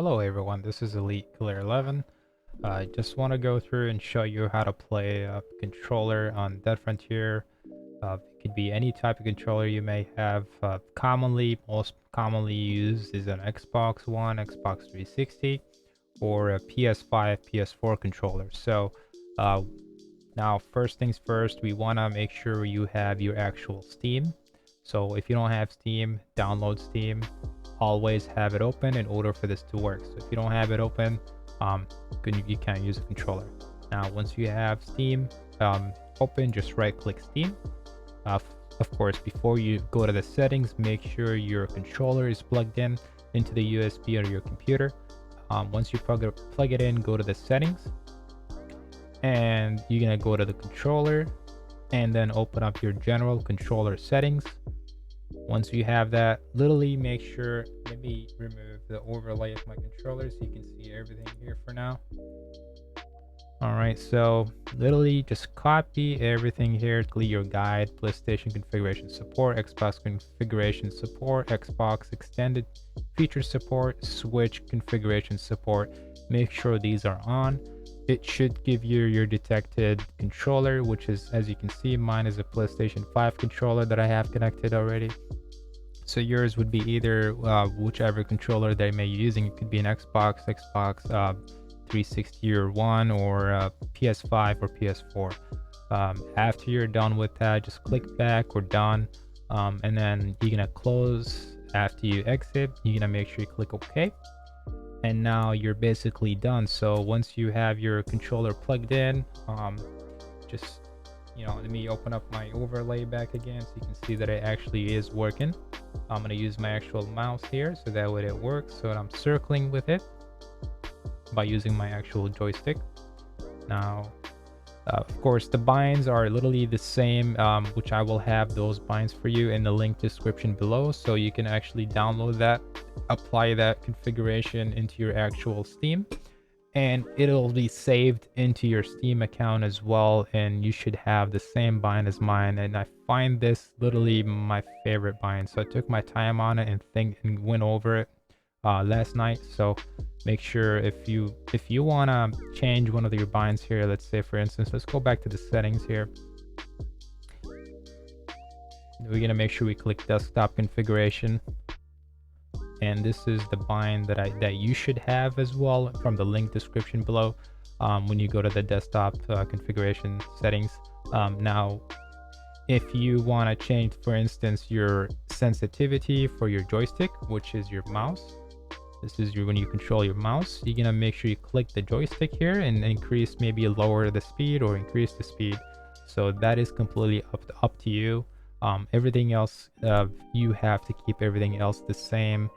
Hello everyone, this is Elite Killer 11. I just want to go through and show you how to play a controller on Dead Frontier. It could be any type of controller you may have. Most commonly used is an Xbox One, Xbox 360, or a PS5, PS4 controller. So uh, now first things first, we want to make sure you have your actual Steam. So if you don't have Steam, download Steam. Always have it open in order for this to work. So if you don't have it open, you can't use a controller. Now once you have Steam open, just right click Steam. Of course, before you go to the settings, make sure your controller is plugged in into the USB on your computer. Once you plug it in, go to the settings, and you're gonna go to the controller and then open up your general controller settings. Once you have that, literally make sure, let me remove the overlay of my controller so you can see everything here for now. Alright, so literally just copy everything here, click your guide, PlayStation configuration support, Xbox configuration support, Xbox extended feature support, Switch configuration support. Make sure these are on. It should give you your detected controller, which is, as you can see, mine is a PlayStation 5 controller that I have connected already. So yours would be either whichever controller they may be using. It could be an Xbox 360 or One, or PS5 or PS4. After you're done with that, just click back or done, and then you're gonna close. After you exit, you're gonna make sure you click OK. And now you're basically done. So once you have your controller plugged in, just let me open up my overlay back again so you can see that it actually is working. I'm going to use my actual mouse here so that way it works. So I'm circling with it by using my actual joystick. Now of course the binds are literally the same, which I will have those binds for you in the link description below, so you can actually download that, apply that configuration into your actual Steam, and it'll be saved into your Steam account as well, and you should have the same bind as mine. And I find this literally my favorite bind, so I took my time on it and went over it last night. So make sure if you want to change one of your binds here, let's say for instance, let's go back to the settings here. We're going to make sure we click desktop configuration, and this is the bind that you should have as well from the link description below. When you go to the desktop configuration settings, now if you want to change, for instance, your sensitivity for your joystick, which is your mouse, this is when you control your mouse, you're gonna make sure you click the joystick here and increase, maybe lower the speed or increase the speed. So that is completely up to you. Everything else, you have to keep everything else the same.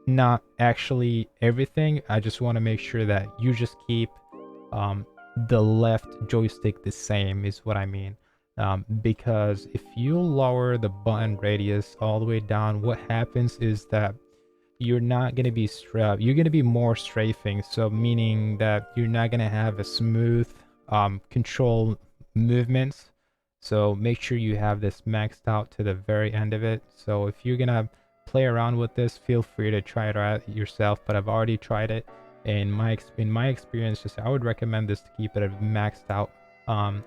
Not actually everything. I just want to make sure that you just keep the left joystick the same is what I mean. Because if you lower the button radius all the way down, what happens is that you're not going to be you're going to be more strafing, so meaning that you're not going to have a smooth control movements. So make sure you have this maxed out to the very end of it. So if you're going to play around with this, feel free to try it out yourself, but I've already tried it. In my experience, just I would recommend this to keep it maxed out.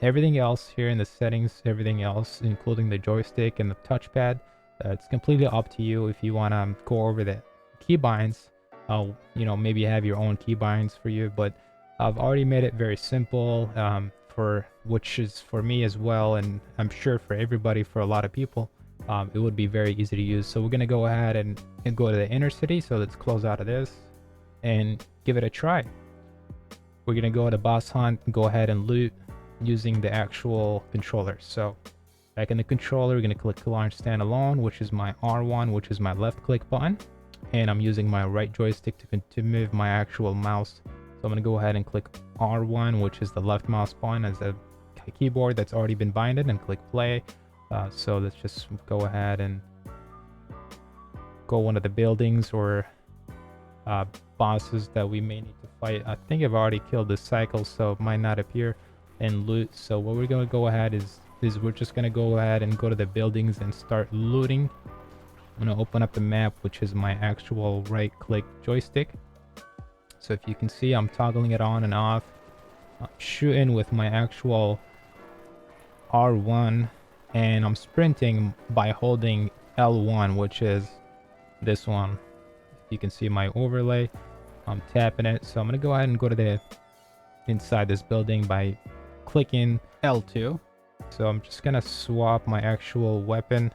Everything else here in the settings, everything else including the joystick and the touchpad, it's completely up to you. If you want to go over the keybinds, maybe have your own keybinds for you, but I've already made it very simple, which is for me as well, and I'm sure for everybody, for a lot of people, it would be very easy to use. So we're gonna go ahead and go to the inner city. So let's close out of this and give it a try. We're gonna go to boss hunt and go ahead and loot using the actual controller. So back in the controller, we're gonna click launch standalone, which is my R1, which is my left click button, and I'm using my right joystick to move my actual mouse. So I'm gonna go ahead and click R1, which is the left mouse button, as a keyboard that's already been binded, and click play. So let's just go ahead and go one of the buildings or bosses that we may need to fight. I think I've already killed this cycle, so it might not appear in loot. So what we're going to go ahead is we're just going to go ahead and go to the buildings and start looting I'm gonna open up the map, which is my actual right click joystick. So if you can see, I'm toggling it on and off. I'm shooting with my actual R1, and I'm sprinting by holding L1, which is this one. If you can see my overlay, I'm tapping it. So I'm gonna go ahead and go to the inside this building by clicking L2. So I'm just gonna swap my actual weapon.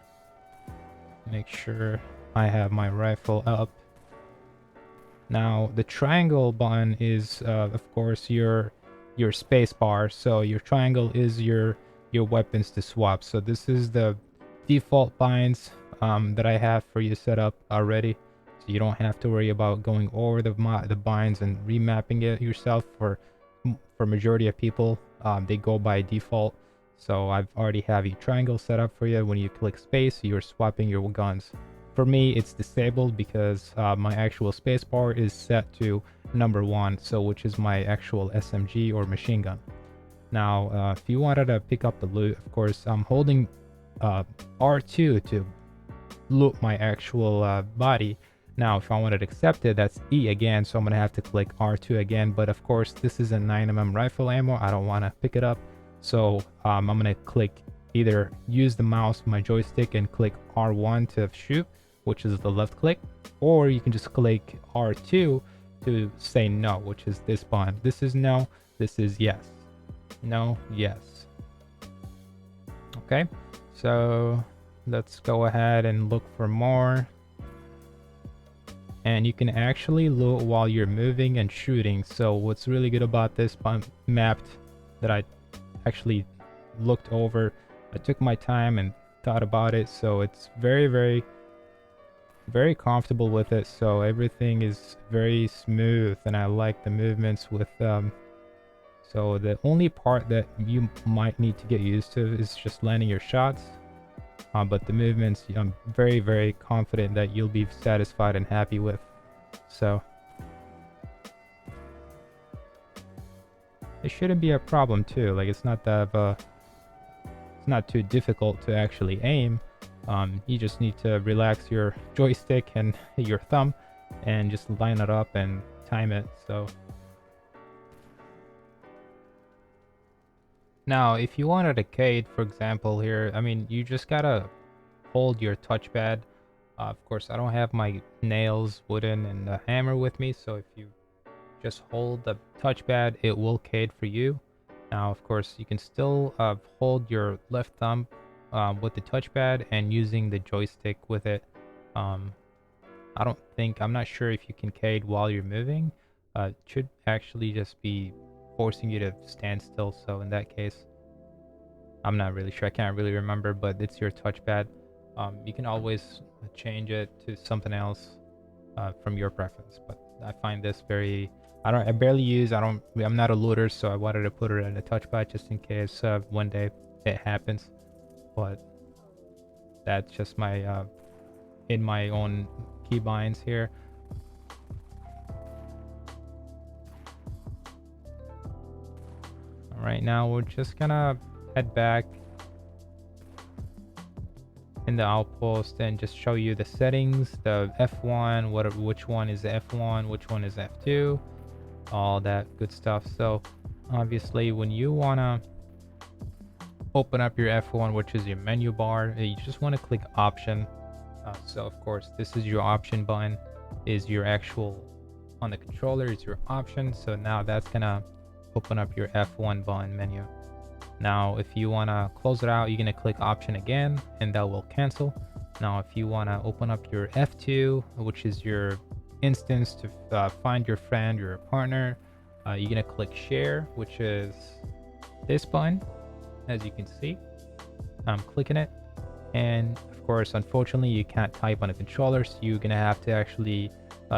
Make sure I have my rifle up. Now the triangle button is of course your space bar. So your triangle is your weapons to swap. So this is the default binds that I have for you set up already. So you don't have to worry about going over the binds and remapping it yourself. For majority of people, they go by default. So I've already have a triangle set up for you. When you click space, you're swapping your guns. For me, it's disabled because my actual spacebar is set to number 1, so which is my actual SMG or machine gun. Now, if you wanted to pick up the loot, of course, I'm holding R2 to loot my actual body. Now, if I wanted to accept it, that's E again, so I'm going to have to click R2 again. But of course, this is a 9mm rifle ammo. I don't want to pick it up. So I'm going to click either use the mouse, my joystick, and click R1 to shoot, which is the left click, or you can just click R2 to say no, which is this button. This is no, this is yes. No, yes. Okay, so let's go ahead and look for more. And you can actually loot while you're moving and shooting. So what's really good about this map that I actually looked over, I took my time and thought about it, so it's very comfortable with it. So everything is very smooth, and I like the movements with so the only part that you might need to get used to is just landing your shots, but the movements I'm very confident that you'll be satisfied and happy with. So it shouldn't be a problem too. Like, it's not that it's not too difficult to actually aim. You just need to relax your joystick and your thumb and just line it up and time it. So now if you wanted a arcade, for example, here, I mean, you just gotta hold your touchpad. Of course, I don't have my nails, wooden, and the hammer with me, so if you just hold the touchpad, it will arcade for you. Now, of course, you can still hold your left thumb with the touchpad and using the joystick with it. I'm not sure if you can arcade while you're moving. It should actually just be forcing you to stand still. So in that case, I'm not really sure. I can't really remember, but it's your touchpad. You can always change it to something else from your preference. But I find this very, I barely use, I'm not a looter, so I wanted to put it in a touchpad just in case one day it happens. But that's just my in my own keybinds here. All right, now we're just gonna head back in the outpost and just show you the settings, the F1, which one is F1, which one is F2, all that good stuff. So obviously when you wanna open up your F1, which is your menu bar, you just want to click option. So of course this is your option button, is your actual on the controller is your option. So now that's gonna open up your F1 button menu. Now if you want to close it out, you're going to click option again and that will cancel. Now if you want to open up your F2, which is your instance to find your friend, your partner, you're going to click share, which is this button. As you can see, I'm clicking it, and of course unfortunately you can't type on a controller, so you're going to have to actually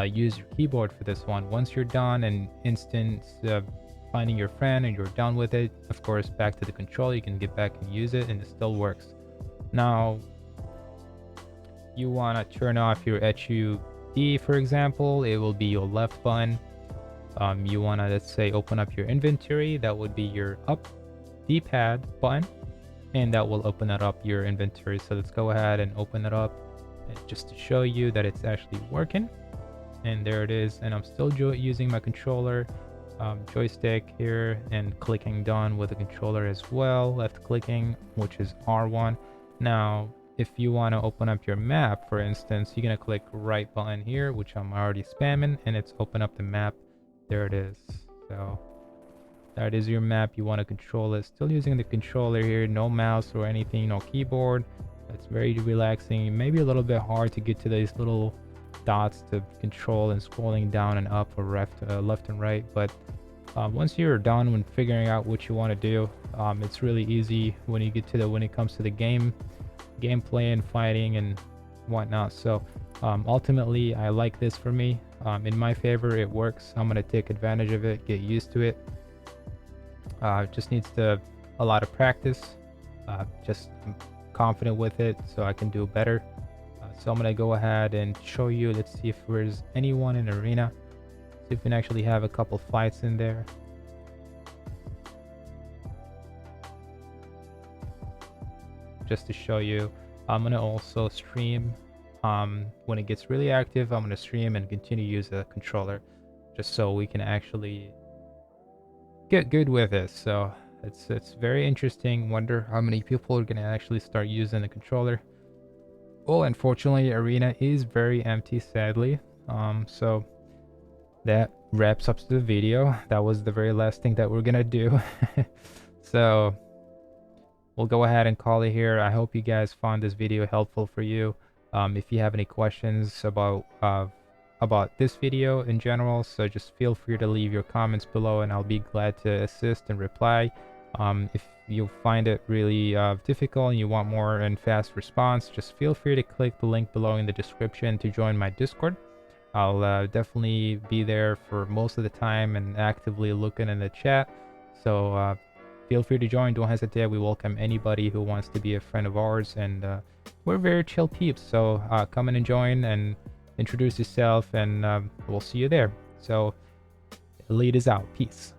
use your keyboard for this one. Once you're done and instance finding your friend and you're done with it, of course back to the controller, you can get back and use it and it still works. Now you want to turn off your HUD, for example, it will be your left button. You want to, let's say, open up your inventory, that would be your up D-pad button, and that will open it up your inventory. So let's go ahead and open it up. and just to show you that it's actually working. And there it is, and I'm still using my controller joystick here and clicking done with the controller as well, left clicking, which is R1. Now if you want to open up your map, for instance, you're gonna click right button here, which I'm already spamming, and it's open up the map. There it is. So that is your map. You want to control it, still using the controller here, no mouse or anything, no keyboard. It's very relaxing. Maybe a little bit hard to get to these little dots to control and scrolling down and up or left and right, but once you're done when figuring out what you want to do, it's really easy when you get to when it comes to the gameplay and fighting and whatnot. So ultimately I like this for me. In my favor, it works. I'm gonna take advantage of it, get used to it. It just needs a lot of practice. Just confident with it so I can do better. So I'm gonna go ahead and show you. Let's see if there's anyone in arena. See if we can actually have a couple fights in there. Just to show you, I'm gonna also stream when it gets really active. I'm gonna stream and continue to use the controller just so we can actually get good with it. So it's very interesting. Wonder how many people are gonna actually start using the controller. Well, unfortunately, arena is very empty, sadly. So that wraps up the video. That was the very last thing that we're gonna do. So we'll go ahead and call it here. I hope you guys found this video helpful for you. If you have any questions about this video in general, so just feel free to leave your comments below and I'll be glad to assist and reply. If you find it really difficult and you want more and fast response, just feel free to click the link below in the description to join my Discord. I'll definitely be there for most of the time and actively looking in the chat. So feel free to join. Don't hesitate. We welcome anybody who wants to be a friend of ours, and we're very chill peeps. So come in and join and introduce yourself, and we'll see you there. So Elite is out. Peace.